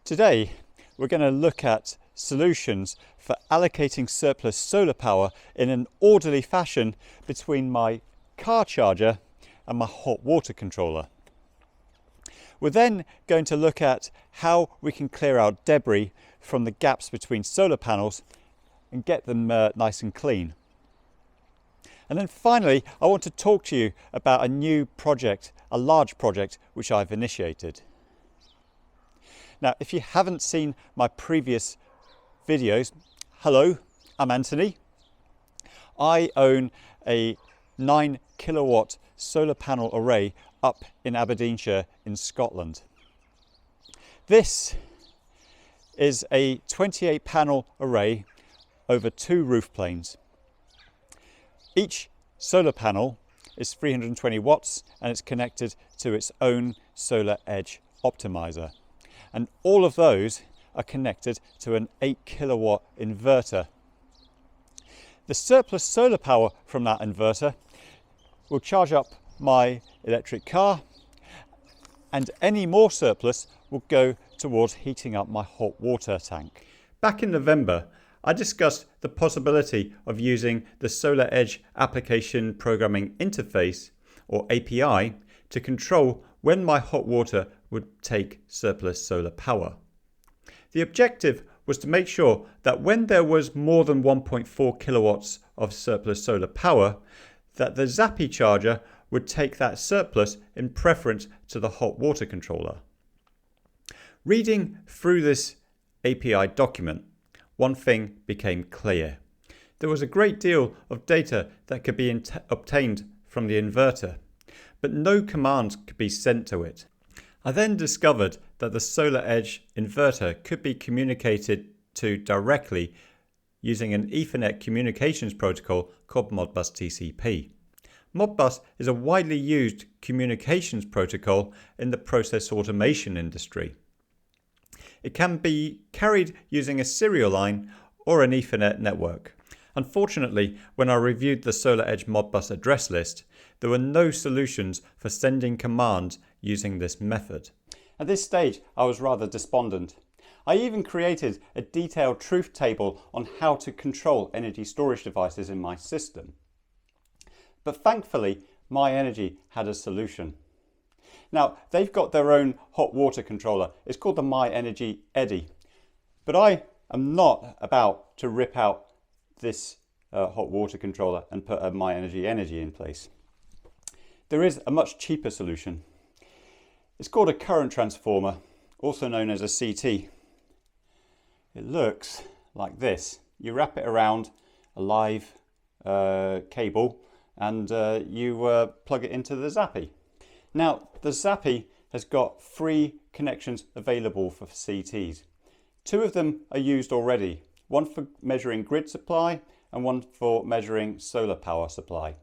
Today we're going to look at solutions for allocating surplus solar power in an orderly fashion between my car charger and my hot water controller. We're then going to look at how we can clear out debris from the gaps between solar panels and get them nice and clean. And then finally, I want to talk to you about a new project, a large project, which I've initiated. Now, if you haven't seen my previous videos, hello, I'm Anthony. I own a 9 kilowatt solar panel array up in Aberdeenshire in Scotland. This is a 28 panel array over 2 roof planes. Each solar panel is 320 watts and it's connected to its own SolarEdge optimizer. And all of those are connected to an 8 kilowatt inverter. The surplus solar power from that inverter will charge up my electric car, and any more surplus will go towards heating up my hot water tank. Back in November, I discussed the possibility of using the SolarEdge Application Programming Interface, or API, to control when my hot water would take surplus solar power. The objective was to make sure that when there was more than 1.4 kilowatts of surplus solar power, that the Zappi charger would take that surplus in preference to the hot water controller. Reading through this API document, one thing became clear. There was a great deal of data that could be obtained from the inverter, but no commands could be sent to it. I then discovered that the SolarEdge inverter could be communicated to directly using an Ethernet communications protocol called Modbus TCP. Modbus is a widely used communications protocol in the process automation industry. It can be carried using a serial line or an Ethernet network. Unfortunately, when I reviewed the SolarEdge Modbus address list, there were no solutions for sending commands using this method. At this stage, I was rather despondent. I even created a detailed truth table on how to control energy storage devices in my system. But thankfully, My Energy had a solution. Now, they've got their own hot water controller. It's called the My Energy Eddy. But I am not about to rip out this hot water controller and put a My Energy in place. There is a much cheaper solution. It's called a current transformer, also known as a CT. It looks like this. You wrap it around a live cable and you plug it into the Zappi. Now, the Zappi has got 3 connections available for CTs. 2 of them are used already, one for measuring grid supply and one for measuring solar power supply.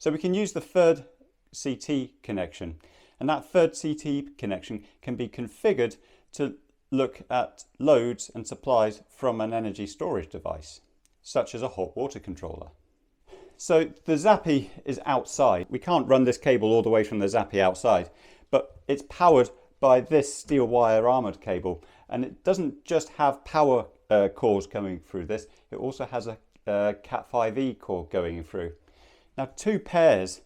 So we can use the third CT connection, and that third CT connection can be configured to look at loads and supplies from an energy storage device, such as a hot water controller. So the Zappi is outside. We can't run this cable all the way from the Zappi outside, but it's powered by this steel wire armoured cable, and it doesn't just have power cores coming through this, it also has a Cat5e core going through. Now, 2 pairs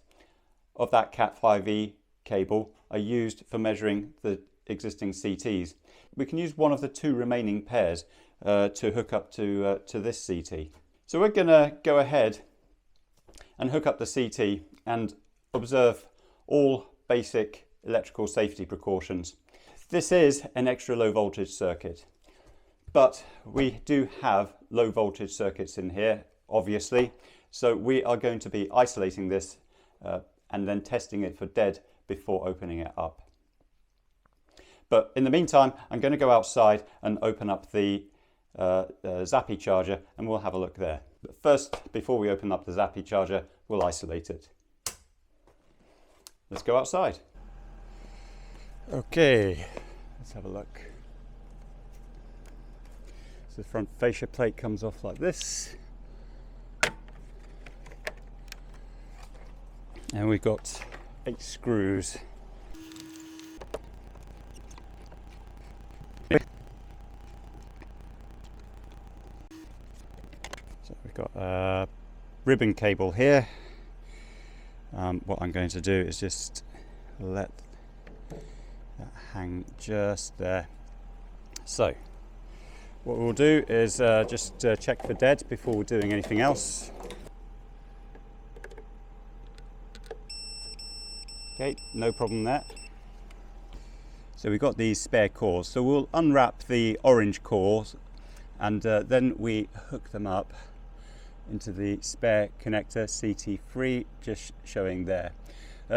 of that Cat5e cable are used for measuring the existing CTs. We can use one of the 2 remaining pairs to hook up to this CT. So we're going to go ahead and hook up the CT and observe all basic electrical safety precautions. This is an extra low voltage circuit, but we do have low voltage circuits in here, obviously, so we are going to be isolating this and then testing it for dead before opening it up. But in the meantime, I'm going to go outside and open up the Zappi charger and we'll have a look there. But first, before we open up the Zappi charger, we'll isolate it. Let's go outside. Okay, let's have a look. So the front fascia plate comes off like this. And we've got 8 screws. got a ribbon cable here. What I'm going to do is just let that hang just there. So what we'll do is just check for dead before doing anything else. Okay, no problem there. So we've got these spare cores, so we'll unwrap the orange cores and then we hook them up into the spare connector CT3, just showing there.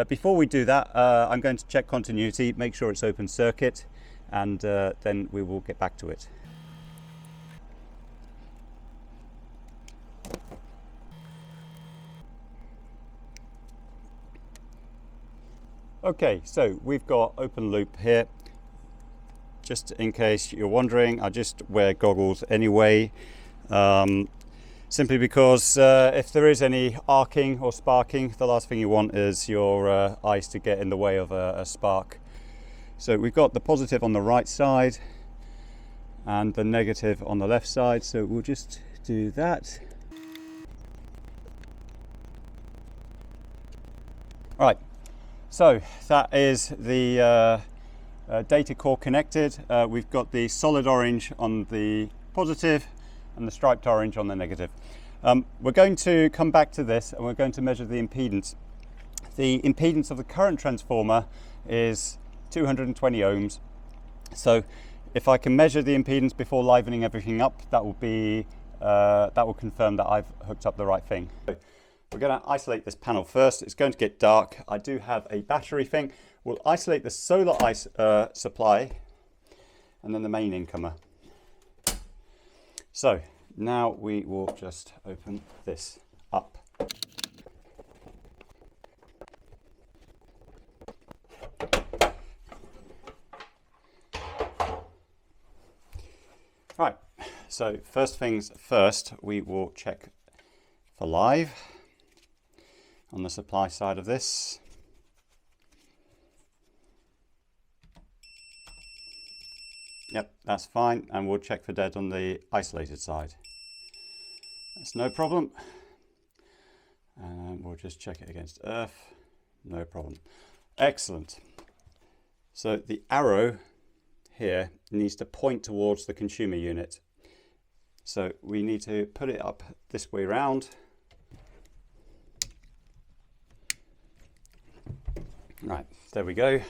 Before we do that, I'm going to check continuity, make sure it's open circuit, and then we will get back to it. Okay, so we've got open loop here. Just in case you're wondering, I just wear goggles anyway, simply because if there is any arcing or sparking, the last thing you want is your eyes to get in the way of a spark. So we've got the positive on the right side and the negative on the left side, so we'll just do that. Right, so that is the data core connected. We've got the solid orange on the positive and the striped orange on the negative. We're going to come back to this and we're going to measure the impedance. The impedance of the current transformer is 220 ohms. So if I can measure the impedance before livening everything up, that will confirm that I've hooked up the right thing. We're going to isolate this panel first. It's going to get dark. I do have a battery thing. We'll isolate the solar supply and then the main incomer. So now we will just open this up. Right, so first things first, we will check for live on the supply side of this. Yep, that's fine, and we'll check for dead on the isolated side. That's no problem. And we'll just check it against earth. No problem. Excellent. So the arrow here needs to point towards the consumer unit. So we need to put it up this way round. Right, there we go.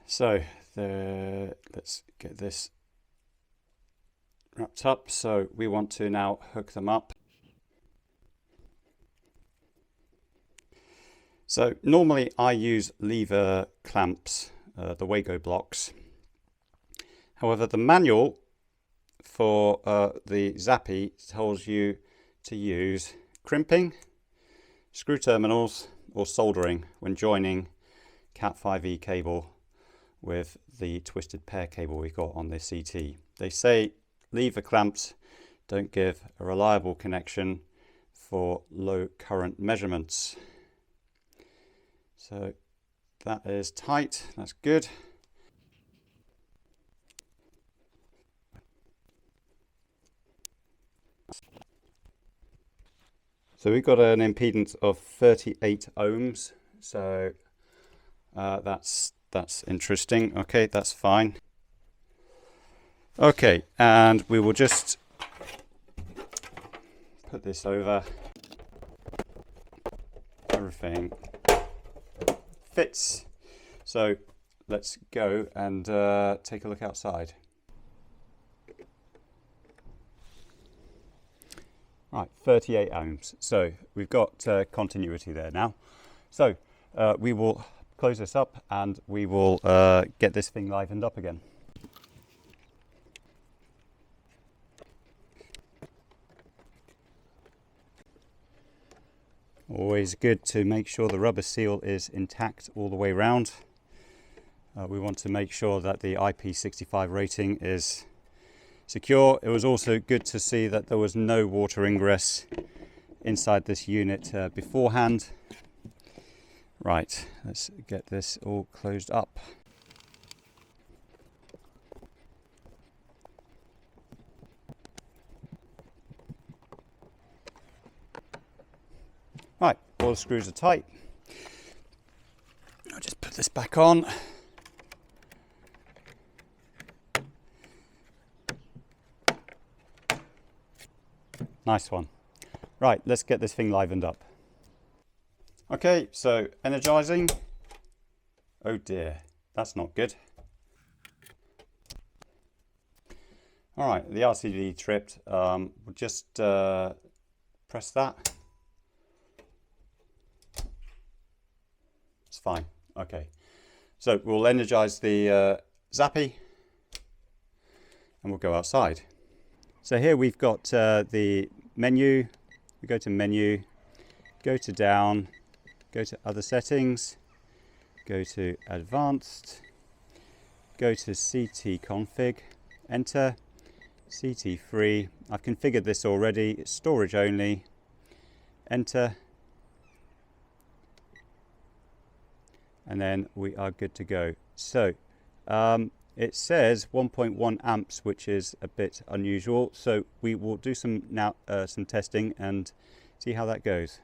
So let's get this wrapped up. So we want to now hook them up. So normally I use lever clamps, the Wago blocks. However, the manual for the Zappi tells you to use crimping, screw terminals, or soldering when joining Cat 5e cable with the twisted pair cable we've got on this CT. They say lever clamps don't give a reliable connection for low current measurements. So that is tight, that's good. So we've got an impedance of 38 ohms, so that's interesting. Okay, that's fine. Okay, and we will just put this over. Everything fits. So let's go and take a look outside. Right, 38 ohms. So we've got continuity there now. So we will close this up and we will get this thing livened up again. Always good to make sure the rubber seal is intact all the way around. We want to make sure that the IP65 rating is secure. It was also good to see that there was no water ingress inside this unit beforehand. Right, let's get this all closed up. all the screws are tight. I'll just put this back on. Nice one. Right, let's get this thing livened up. Okay, so energizing. Oh dear, that's not good. All right, the RCD tripped. We'll just press that. It's fine. Okay, so we'll energize the Zappi and we'll go outside. So here we've got the menu. We go to menu, go to down, go to other settings, go to advanced, go to CT config, enter, CT free. I've configured this already, it's storage only, enter, and then we are good to go. So it says 1.1 amps, which is a bit unusual. So we will do some testing and see how that goes.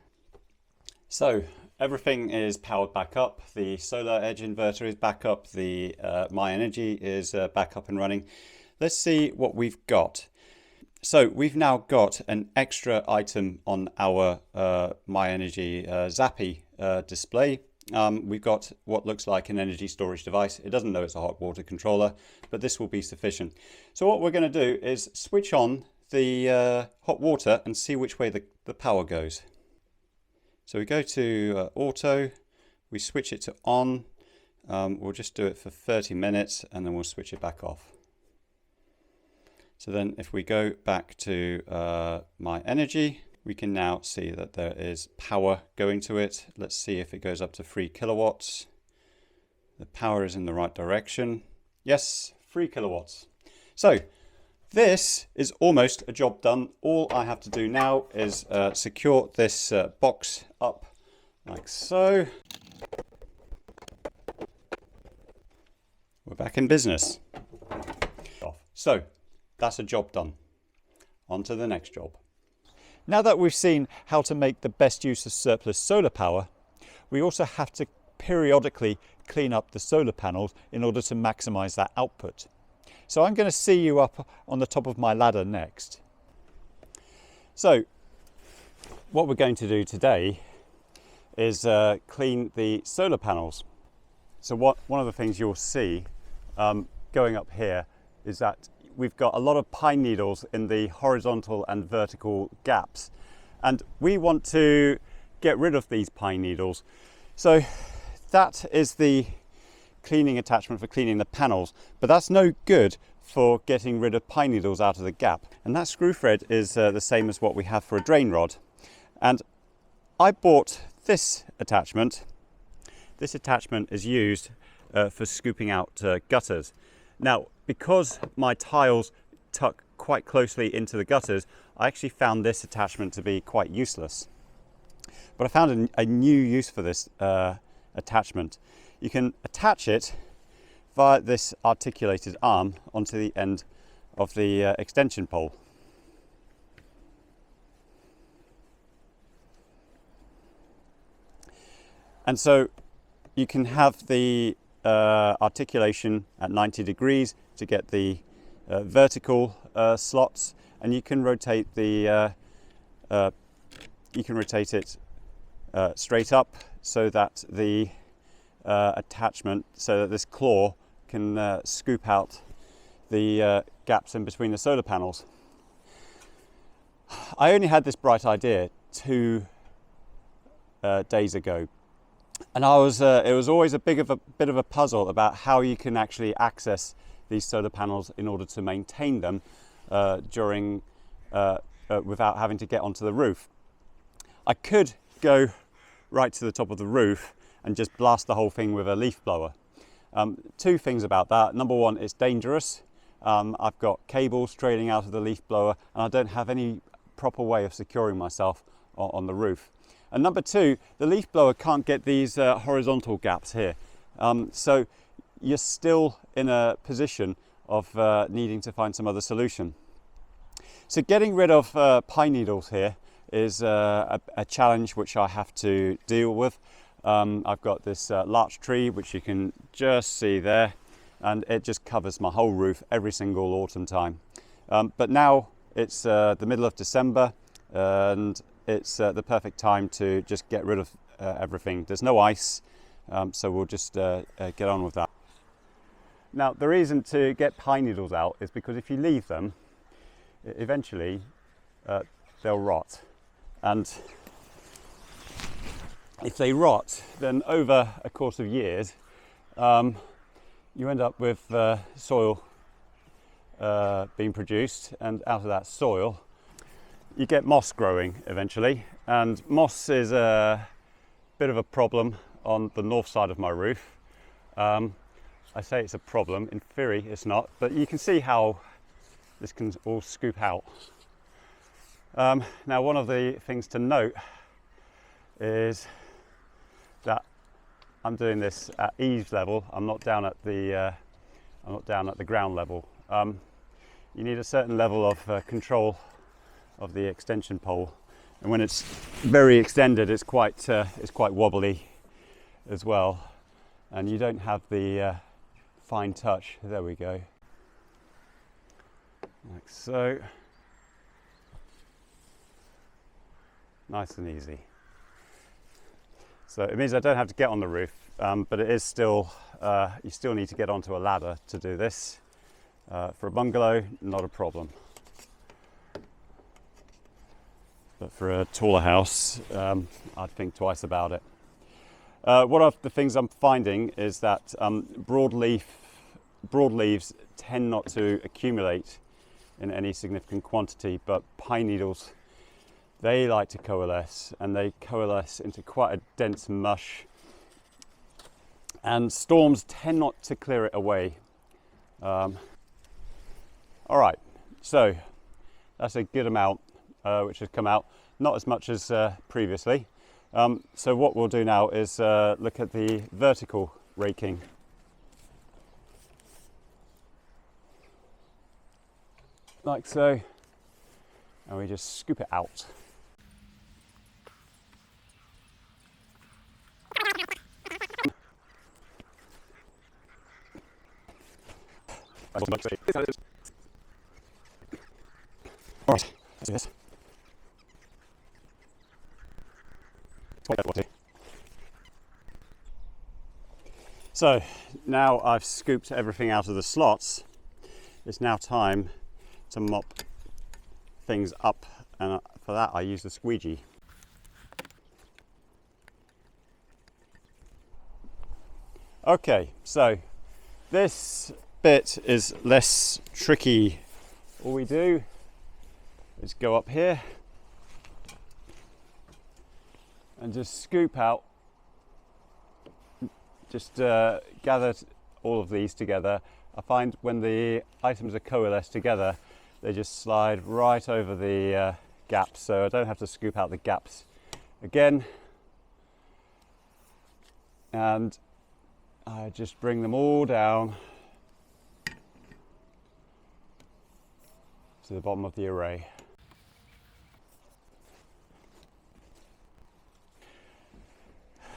So everything is powered back up. The SolarEdge inverter is back up. The My Energy is back up and running. Let's see what we've got. So we've now got an extra item on our My Energy Zappi display. We've got what looks like an energy storage device. It doesn't know it's a hot water controller, but this will be sufficient. So what we're going to do is switch on the hot water and see which way the power goes. So we go to auto, we switch it to on. We'll just do it for 30 minutes and then we'll switch it back off. So then if we go back to My Energy, we can now see that there is power going to it. Let's see if it goes up to 3 kilowatts. The power is in the right direction. Yes, 3 kilowatts. So this is almost a job done. All I have to do now is secure this box up like so. We're back in business. So that's a job done. On to the next job. Now that we've seen how to make the best use of surplus solar power, we also have to periodically clean up the solar panels in order to maximize that output. So I'm going to see you up on the top of my ladder next. So what we're going to do today is clean the solar panels. So one of the things you'll see going up here is that we've got a lot of pine needles in the horizontal and vertical gaps, and we want to get rid of these pine needles. So that is the cleaning attachment for cleaning the panels, but that's no good for getting rid of pine needles out of the gap. And that screw thread is the same as what we have for a drain rod. And I bought this attachment. This attachment is used for scooping out gutters. Now, because my tiles tuck quite closely into the gutters, I actually found this attachment to be quite useless. But I found a new use for this attachment. You can attach it via this articulated arm onto the end of the extension pole. And so you can have the articulation at 90 degrees to get the vertical slots, and you can rotate the it straight up so that the attachment, so that this claw can scoop out the gaps in between the solar panels. I only had this bright idea 2 days ago, and it was always a bit of a puzzle about how you can actually access these solar panels in order to maintain them without having to get onto the roof. I could go right to the top of the roof and just blast the whole thing with a leaf blower. 2 things about that. Number one, it's dangerous. I've got cables trailing out of the leaf blower and I don't have any proper way of securing myself on the roof. And number 2, the leaf blower can't get these horizontal gaps here. So you're still in a position of needing to find some other solution. So getting rid of pine needles here is a challenge which I have to deal with. I've got this larch tree which you can just see there, and it just covers my whole roof every single autumn time. But now it's the middle of December, and it's the perfect time to just get rid of everything. There's no ice, so we'll just get on with that. Now, the reason to get pine needles out is because if you leave them, eventually they'll rot. And if they rot, then over a course of years, you end up with soil being produced, and out of that soil, you get moss growing eventually. And moss is a bit of a problem on the north side of my roof. I say it's a problem, in theory it's not, but you can see how this can all scoop out. Now, one of the things to note is that I'm doing this at eaves level. I'm not down at the ground level. You need a certain level of control of the extension pole, and when it's very extended, it's quite wobbly as well, and you don't have the fine touch. There we go, like so. Nice and easy. So it means I don't have to get on the roof, but it is still, you still need to get onto a ladder to do this. For a bungalow, not a problem. But for a taller house, I'd think twice about it. One of the things I'm finding is that broadleaves tend not to accumulate in any significant quantity, but pine needles, they like to coalesce, and they coalesce into quite a dense mush, and storms tend not to clear it away. All right, so that's a good amount which has come out, not as much as previously. So what we'll do now is look at the vertical raking. Like so, and we just scoop it out. All right, let's do this. So now I've scooped everything out of the slots, it's now time to mop things up, and for that I use the squeegee. Okay, so this bit is less tricky. All we do is go up here and just scoop out, just gather all of these together. I find when the items are coalesced together, they just slide right over the gaps, so I don't have to scoop out the gaps again. And I just bring them all down to the bottom of the array.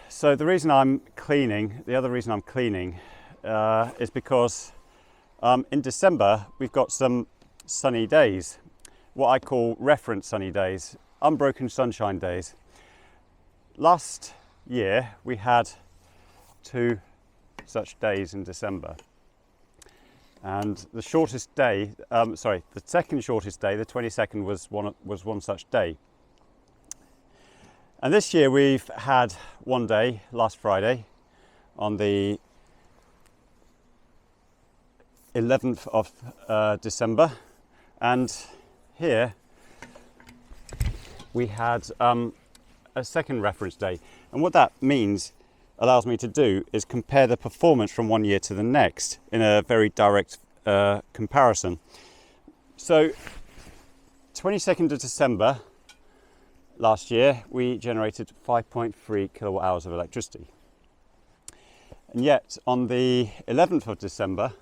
So the reason I'm cleaning, the other reason I'm cleaning is because in December we've got some sunny days, what I call reference sunny days, unbroken sunshine days. Last year we had 2 such days in December, and the shortest day, the second shortest day, the 22nd, was one such day. And this year we've had one day, last Friday, on the 11th of December, and here we had a second reference day. And what that means, allows me to do, is compare the performance from one year to the next in a very direct comparison. So 22nd of December last year we generated 5.3 kilowatt hours of electricity, and yet on the 11th of December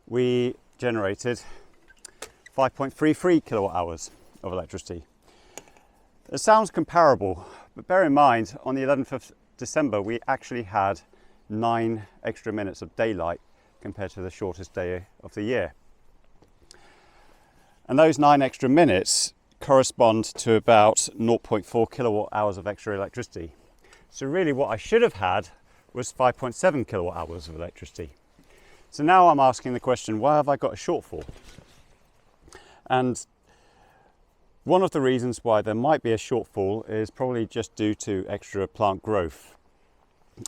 we generated 5.33 kilowatt hours of electricity. It sounds comparable, but bear in mind on the 11th of December we actually had 9 extra minutes of daylight compared to the shortest day of the year. And those 9 extra minutes correspond to about 0.4 kilowatt hours of extra electricity. So really what I should have had was 5.7 kilowatt hours of electricity. So now I'm asking the question, why have I got a shortfall? And one of the reasons why there might be a shortfall is probably just due to extra plant growth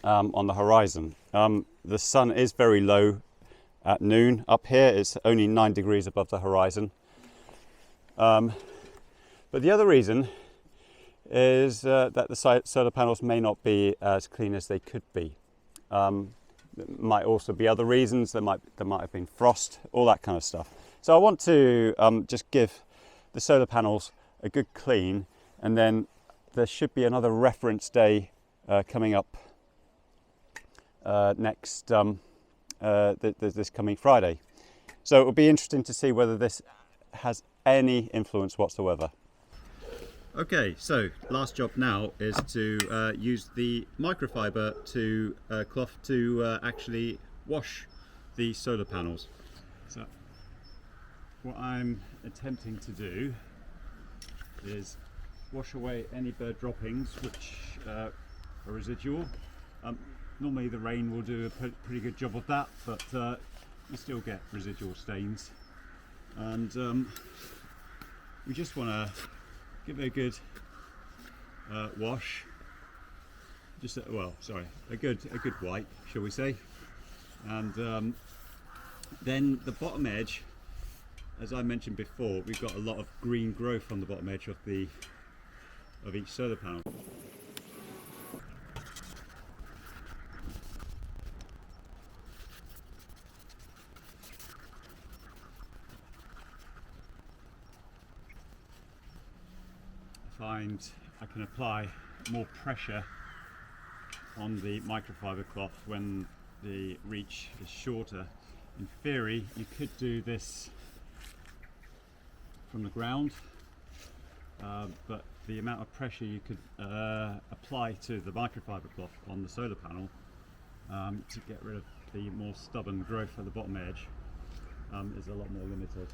on the horizon. The sun is very low at noon. Up here it's only 9 degrees above the horizon. But the other reason is that the solar panels may not be as clean as they could be. There might also be other reasons. There might have been frost, all that kind of stuff. So I want to just give the solar panels a good clean, and then there should be another reference day coming up this coming Friday. So it will be interesting to see whether this has any influence whatsoever. Okay, so last job now is to use the microfiber cloth to actually wash the solar panels. So what I'm attempting to do is wash away any bird droppings which are residual. Normally the rain will do a pretty good job of that, but you still get residual stains, and we just want to give it a good wash, just a good wipe, shall we say, and then the bottom edge, as I mentioned before, we've got a lot of green growth on the bottom edge of each solar panel. Find I can apply more pressure on the microfiber cloth when the reach is shorter. In theory, you could do this from the ground, but the amount of pressure you could apply to the microfiber cloth on the solar panel to get rid of the more stubborn growth at the bottom edge is a lot more limited.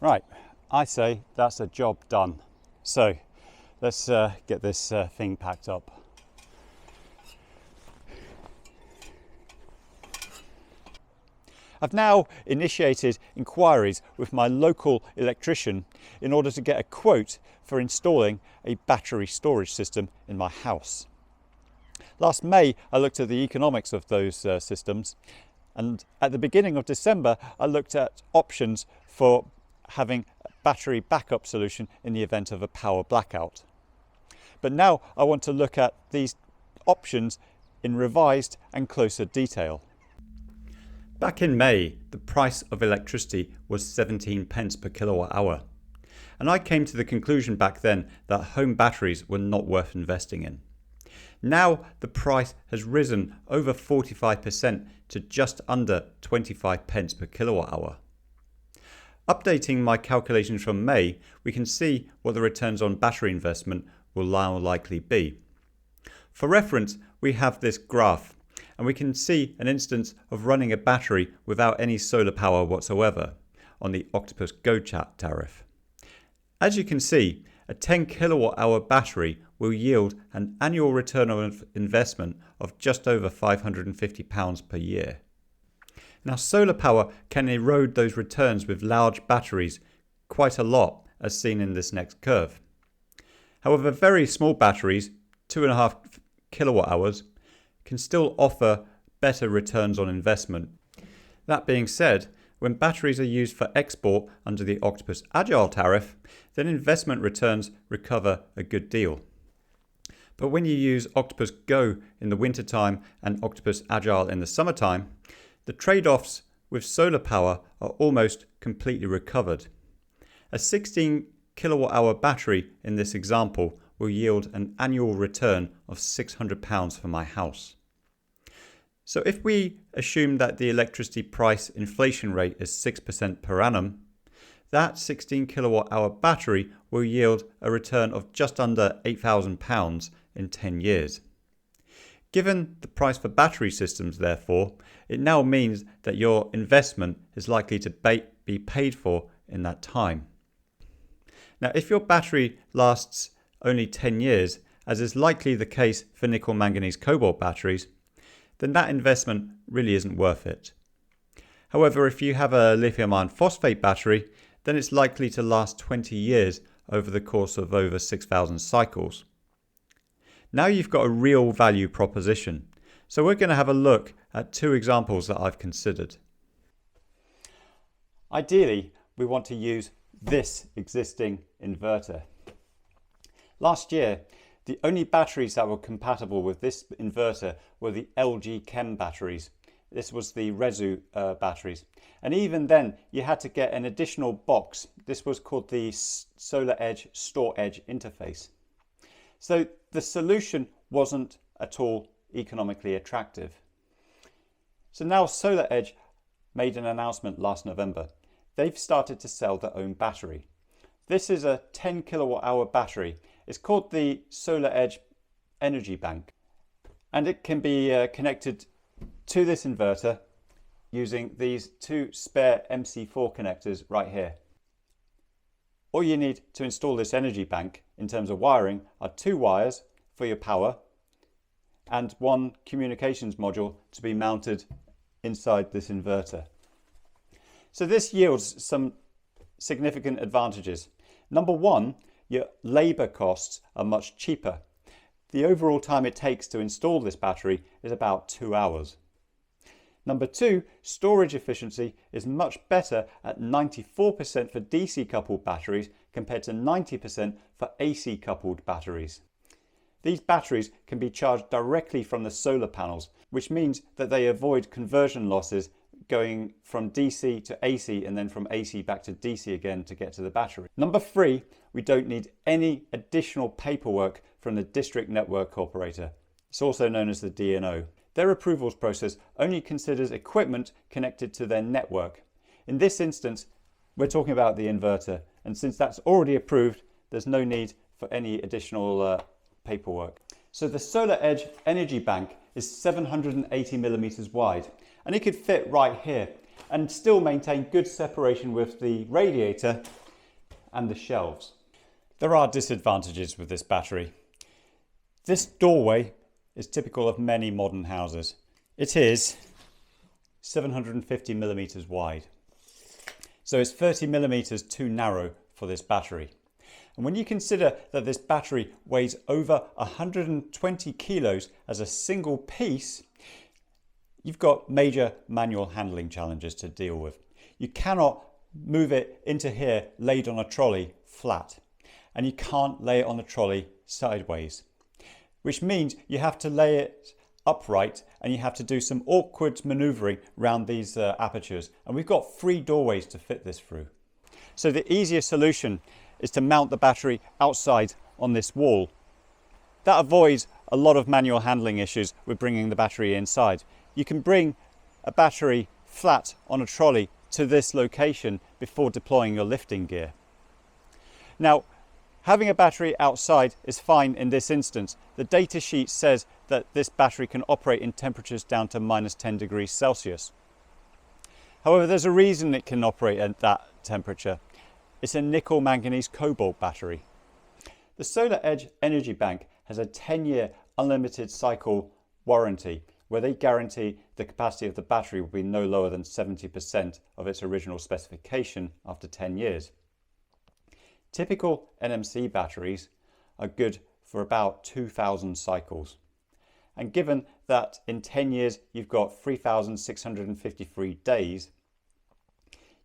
Right, I say that's a job done. So let's get this thing packed up. I've now initiated inquiries with my local electrician in order to get a quote for installing a battery storage system in my house. Last May I looked at the economics of those systems, and at the beginning of December I looked at options for having a battery backup solution in the event of a power blackout. But now I want to look at these options in revised and closer detail. Back in May, the price of electricity was 17 pence per kilowatt hour, and I came to the conclusion back then that home batteries were not worth investing in. Now the price has risen over 45% to just under 25 pence per kilowatt hour. Updating my calculations from May, we can see what the returns on battery investment will now likely be. For reference, we have this graph, and we can see an instance of running a battery without any solar power whatsoever on the Octopus Go Chat tariff. As you can see, a 10 kilowatt hour battery will yield an annual return on investment of just over £550 per year. Now, solar power can erode those returns with large batteries quite a lot, as seen in this next curve. However, very small batteries, 2.5 kilowatt hours, can still offer better returns on investment. That being said, when batteries are used for export under the Octopus Agile tariff, then investment returns recover a good deal. But when you use Octopus Go in the wintertime and Octopus Agile in the summertime, the trade-offs with solar power are almost completely recovered. A 16 kilowatt hour battery in this example will yield an annual return of £600 for my house. So if we assume that the electricity price inflation rate is 6% per annum, that 16 kilowatt hour battery will yield a return of just under £8,000 in 10 years. Given the price for battery systems, therefore, it now means that your investment is likely to be paid for in that time. Now, if your battery lasts only 10 years, as is likely the case for nickel manganese cobalt batteries, then that investment really isn't worth it. However, if you have a lithium iron phosphate battery, then it's likely to last 20 years over the course of over 6,000 cycles. Now you've got a real value proposition. So we're going to have a look at two examples that I've considered. Ideally, we want to use this existing inverter. Last year, the only batteries that were compatible with this inverter were the LG Chem batteries. This was the Resu batteries. And even then, you had to get an additional box. This was called the SolarEdge StoreEdge interface. So the solution wasn't at all economically attractive. So now SolarEdge made an announcement last November. They've started to sell their own battery. This is a 10 kilowatt hour battery. It's called the SolarEdge Energy Bank, and it can be connected to this inverter using these two spare MC4 connectors right here. All you need to install this energy bank in terms of wiring are two wires for your power and one communications module to be mounted inside this inverter. So this yields some significant advantages. Number one, your labour costs are much cheaper. The overall time it takes to install this battery is about 2 hours. Number two, storage efficiency is much better at 94% for DC coupled batteries compared to 90% for AC coupled batteries. These batteries can be charged directly from the solar panels, which means that they avoid conversion losses going from DC to AC and then from AC back to DC again to get to the battery. Number three, we don't need any additional paperwork from the district network operator. It's also known as the DNO. Their approvals process only considers equipment connected to their network. In this instance, we're talking about the inverter, and since that's already approved, there's no need for any additional paperwork. So the SolarEdge Energy Bank is 780 millimeters wide, and it could fit right here and still maintain good separation with the radiator and the shelves. There are disadvantages with this battery. This doorway is typical of many modern houses. It is 750 millimeters wide. So it's 30 millimeters too narrow for this battery. And when you consider that this battery weighs over 120 kilos as a single piece, you've got major manual handling challenges to deal with. You cannot move it into here laid on a trolley flat, and you can't lay it on a trolley sideways, which means you have to lay it upright and you have to do some awkward maneuvering around these apertures. And we've got 3 doorways to fit this through. So the easiest solution is to mount the battery outside on this wall. That avoids a lot of manual handling issues with bringing the battery inside. You can bring a battery flat on a trolley to this location before deploying your lifting gear. Now, having a battery outside is fine in this instance. The data sheet says that this battery can operate in temperatures down to -10 degrees Celsius. However, there's a reason it can operate at that temperature. It's a nickel manganese cobalt battery. The SolarEdge Energy Bank has a 10-year unlimited cycle warranty where they guarantee the capacity of the battery will be no lower than 70% of its original specification after 10 years. Typical NMC batteries are good for about 2,000 cycles. And given that in 10 years you've got 3,653 days,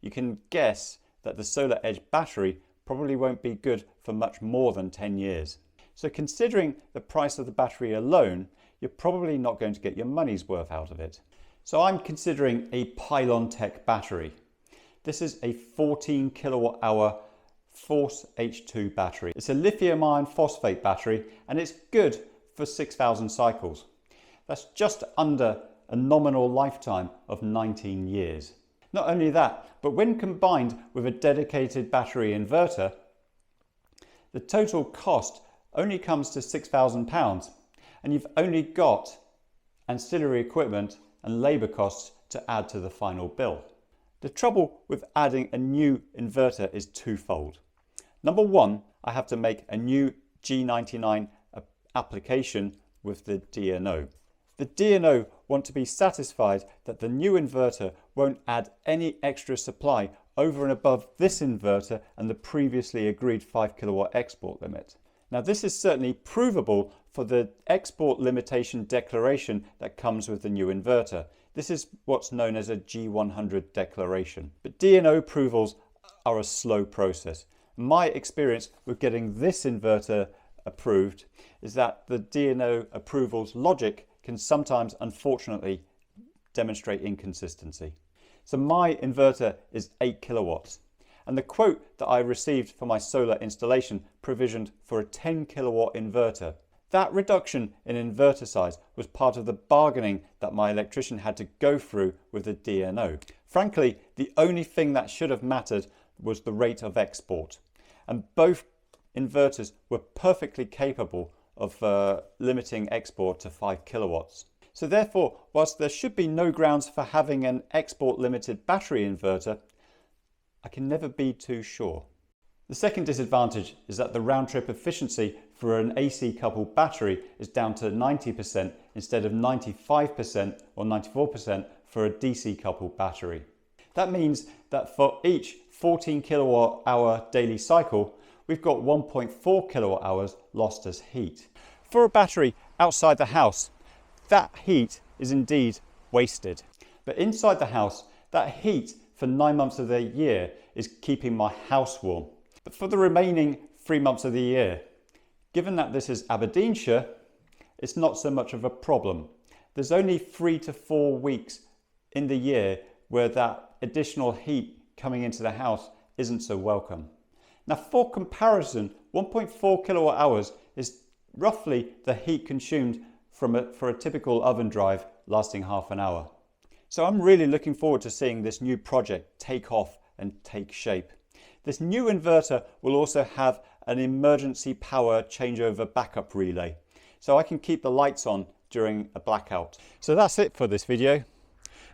you can guess that the SolarEdge battery probably won't be good for much more than 10 years. So considering the price of the battery alone, you're probably not going to get your money's worth out of it. So I'm considering a Pylon Tech battery. This is a 14 kilowatt hour Force H2 battery. It's a lithium iron phosphate battery and it's good for 6,000 cycles. That's just under a nominal lifetime of 19 years. Not only that, but when combined with a dedicated battery inverter, the total cost only comes to £6,000, and you've only got ancillary equipment and labour costs to add to the final bill. The trouble with adding a new inverter is twofold. Number one, I have to make a new G99 application with the DNO. The DNO want to be satisfied that the new inverter won't add any extra supply over and above this inverter and the previously agreed 5 kilowatt export limit. Now this is certainly provable for the export limitation declaration that comes with the new inverter. This is what's known as a G100 declaration. But DNO approvals are a slow process. My experience with getting this inverter approved is that the DNO approvals logic can sometimes, unfortunately, demonstrate inconsistency. So my inverter is 8 kilowatts, and the quote that I received for my solar installation provisioned for a 10 kilowatt inverter. That reduction in inverter size was part of the bargaining that my electrician had to go through with the DNO. Frankly, the only thing that should have mattered was the rate of export, and both inverters were perfectly capable of limiting export to 5 kilowatts. So therefore, whilst there should be no grounds for having an export limited battery inverter, I can never be too sure. The second disadvantage is that the round trip efficiency for an AC coupled battery is down to 90% instead of 95% or 94% for a DC coupled battery. That means that for each 14 kilowatt hour daily cycle, we've got 1.4 kilowatt hours lost as heat. For a battery outside the house, that heat is indeed wasted. But inside the house, that heat for 9 months of the year is keeping my house warm. But for the remaining 3 months of the year, given that this is Aberdeenshire, it's not so much of a problem. There's only 3 to 4 weeks in the year where that additional heat coming into the house isn't so welcome. Now for comparison, 1.4 kilowatt hours is roughly the heat consumed for a typical oven drive lasting half an hour. So I'm really looking forward to seeing this new project take off and take shape. This new inverter will also have an emergency power changeover backup relay, so I can keep the lights on during a blackout. So that's it for this video.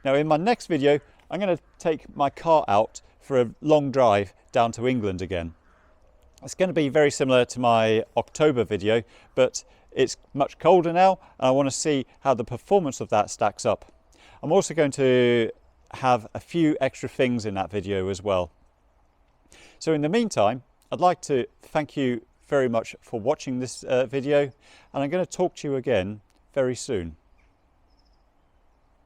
Now in my next video, I'm going to take my car out for a long drive down to England again. It's going to be very similar to my October video, but it's much colder now, and I want to see how the performance of that stacks up. I'm also going to have a few extra things in that video as well. So in the meantime, I'd like to thank you very much for watching this video, and I'm going to talk to you again very soon.